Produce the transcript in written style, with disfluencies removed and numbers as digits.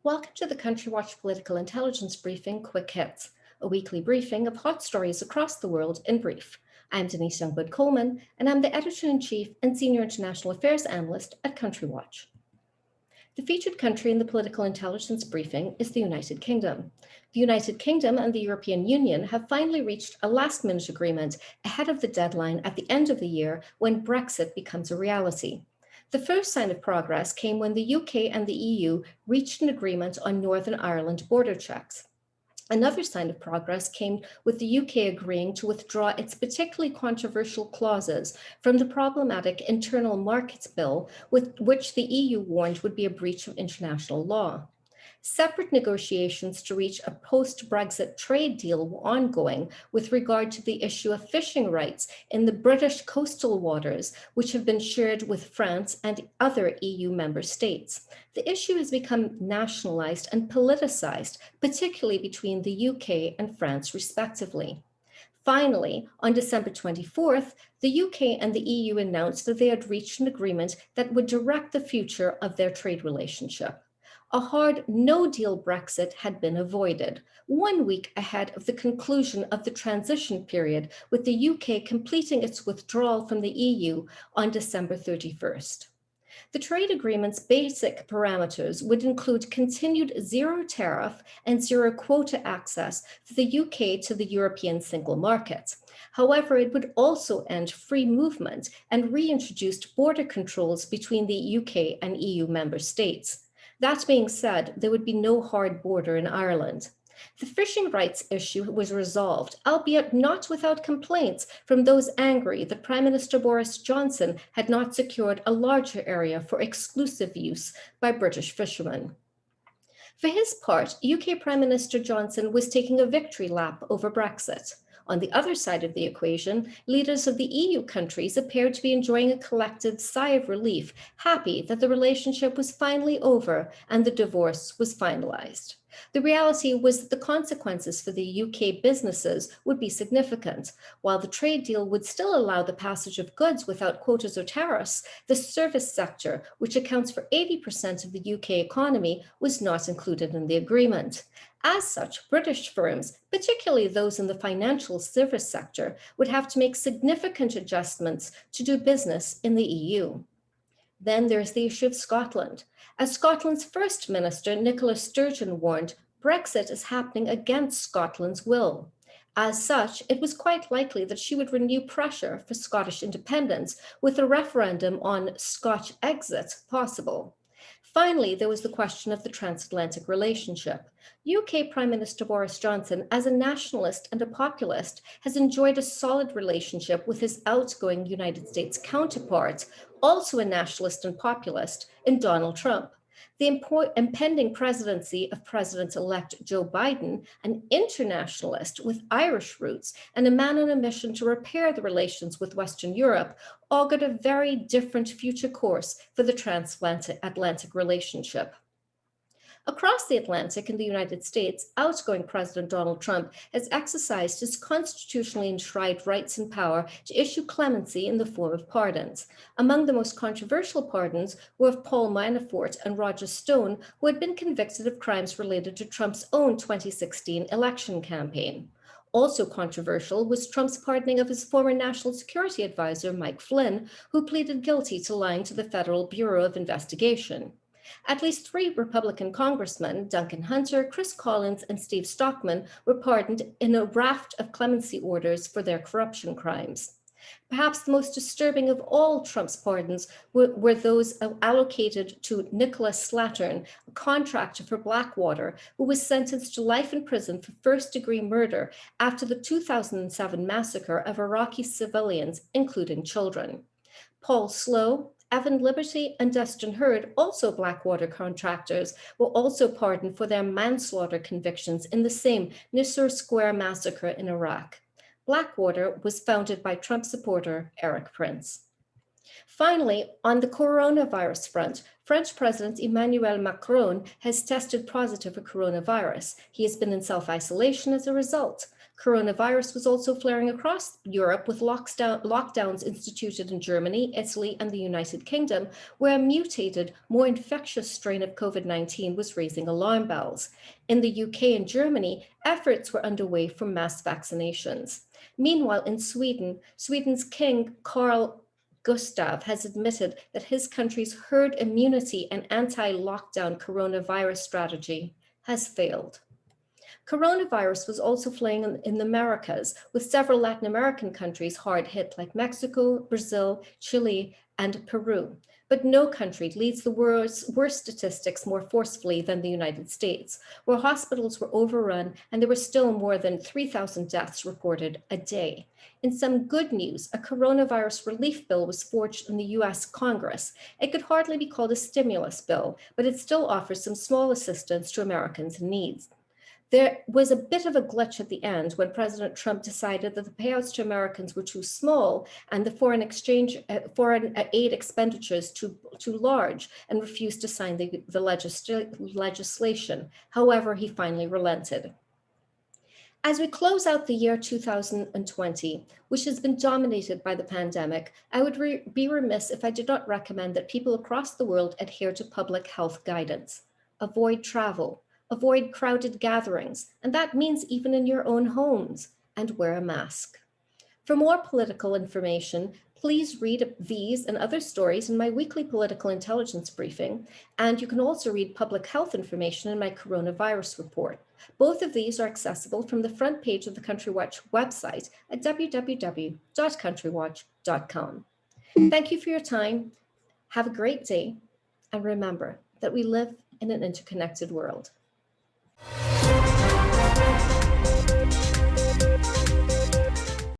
Welcome to the Country Watch Political Intelligence Briefing Quick Hits, a weekly briefing of hot stories across the world in brief. I'm Denise Youngwood Coleman, and I'm the Editor-in-Chief and Senior International Affairs Analyst at Country Watch. The featured country in the political intelligence briefing is the United Kingdom. The United Kingdom and the European Union have finally reached a last-minute agreement ahead of the deadline at the end of the year when Brexit becomes a reality. The first sign of progress came when the UK and the EU reached an agreement on Northern Ireland border checks. Another sign of progress came with the UK agreeing to withdraw its particularly controversial clauses from the problematic Internal Markets Bill, with which the EU warned would be a breach of international law. Separate negotiations to reach a post-Brexit trade deal were ongoing with regard to the issue of fishing rights in the British coastal waters, which have been shared with France and other EU member states. The issue has become nationalised and politicised, particularly between the UK and France, respectively. Finally, on December 24th, the UK and the EU announced that they had reached an agreement that would direct the future of their trade relationship. A hard no-deal Brexit had been avoided, 1 week ahead of the conclusion of the transition period, with the UK completing its withdrawal from the EU on December 31st. The trade agreement's basic parameters would include continued zero tariff and zero quota access for the UK to the European single market. However, it would also end free movement and reintroduced border controls between the UK and EU member states. That being said, there would be no hard border in Ireland. The fishing rights issue was resolved, albeit not without complaints from those angry that Prime Minister Boris Johnson had not secured a larger area for exclusive use by British fishermen. For his part, UK Prime Minister Johnson was taking a victory lap over Brexit. On the other side of the equation, leaders of the EU countries appeared to be enjoying a collective sigh of relief, happy that the relationship was finally over and the divorce was finalized. The reality was that the consequences for the UK businesses would be significant. While the trade deal would still allow the passage of goods without quotas or tariffs, the service sector, which accounts for 80% of the UK economy, was not included in the agreement. As such, British firms, particularly those in the financial service sector, would have to make significant adjustments to do business in the EU. Then there's the issue of Scotland. As Scotland's First Minister, Nicola Sturgeon, warned, Brexit is happening against Scotland's will. As such, it was quite likely that she would renew pressure for Scottish independence, with a referendum on Scotch exit possible. Finally, there was the question of the transatlantic relationship. UK Prime Minister Boris Johnson, as a nationalist and a populist, has enjoyed a solid relationship with his outgoing United States counterpart, also a nationalist and populist, in Donald Trump. The impending presidency of President-elect Joe Biden, an internationalist with Irish roots and a man on a mission to repair the relations with Western Europe, augured a very different future course for the transatlantic relationship. Across the Atlantic in the United States, outgoing President Donald Trump has exercised his constitutionally enshrined rights and power to issue clemency in the form of pardons. Among the most controversial pardons were of Paul Manafort and Roger Stone, who had been convicted of crimes related to Trump's own 2016 election campaign. Also controversial was Trump's pardoning of his former national security advisor, Mike Flynn, who pleaded guilty to lying to the Federal Bureau of Investigation. At least 3 Republican congressmen, Duncan Hunter, Chris Collins, and Steve Stockman, were pardoned in a raft of clemency orders for their corruption crimes. Perhaps the most disturbing of all Trump's pardons were those allocated to Nicholas Slattern, a contractor for Blackwater, who was sentenced to life in prison for first-degree murder after the 2007 massacre of Iraqi civilians, including children. Paul Slow, Evan Liberty, and Dustin Hurd, also Blackwater contractors, were also pardoned for their manslaughter convictions in the same Nisour Square massacre in Iraq. Blackwater was founded by Trump supporter Eric Prince. Finally, on the coronavirus front, French President Emmanuel Macron has tested positive for coronavirus. He has been in self-isolation as a result. Coronavirus was also flaring across Europe, with lockdowns instituted in Germany, Italy, and the United Kingdom, where a mutated, more infectious strain of COVID-19 was raising alarm bells. In the UK and Germany, efforts were underway for mass vaccinations. Meanwhile, in Sweden, Sweden's King Carl Gustav has admitted that his country's herd immunity and anti-lockdown coronavirus strategy has failed. Coronavirus was also flaying in the Americas, with several Latin American countries hard hit, like Mexico, Brazil, Chile, and Peru. But no country leads the worst statistics more forcefully than the United States, where hospitals were overrun and there were still more than 3,000 deaths reported a day. In some good news, a coronavirus relief bill was forged in the US Congress. It could hardly be called a stimulus bill, but it still offers some small assistance to Americans in need. There was a bit of a glitch at the end when President Trump decided that the payouts to Americans were too small and the foreign aid expenditures too large, and refused to sign the legislation. However, he finally relented. As we close out the year 2020, which has been dominated by the pandemic, I would be remiss if I did not recommend that people across the world adhere to public health guidance. Avoid travel, avoid crowded gatherings, and that means even in your own homes, and wear a mask. For more political information, please read these and other stories in my weekly political intelligence briefing, and you can also read public health information in my coronavirus report. Both of these are accessible from the front page of the Countrywatch website at www.countrywatch.com. Thank you for your time. Have a great day, and remember that we live in an interconnected world.